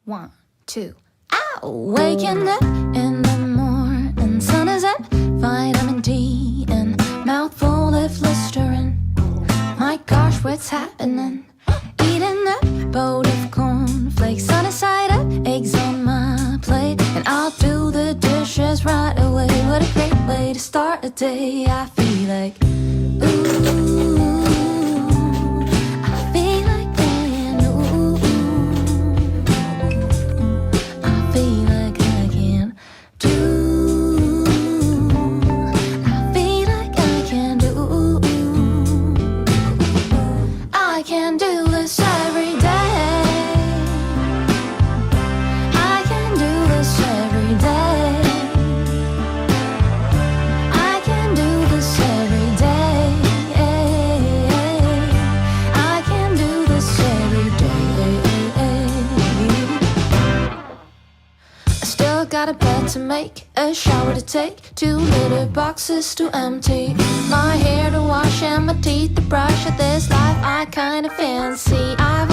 One, two, ow! Waking up in the morning, sun is up, vitamin D and mouthful of Listerine. My gosh, what's happening? Eating a bowl of cornflakes on a side of eggs on my plate, and I'll do the dishes right away. What a great way to start a day. I feel like, ooh. Got a bed to make, a shower to take, 2 litter boxes to empty, my hair to wash and my teeth to brush. At this life I kinda fancy. I've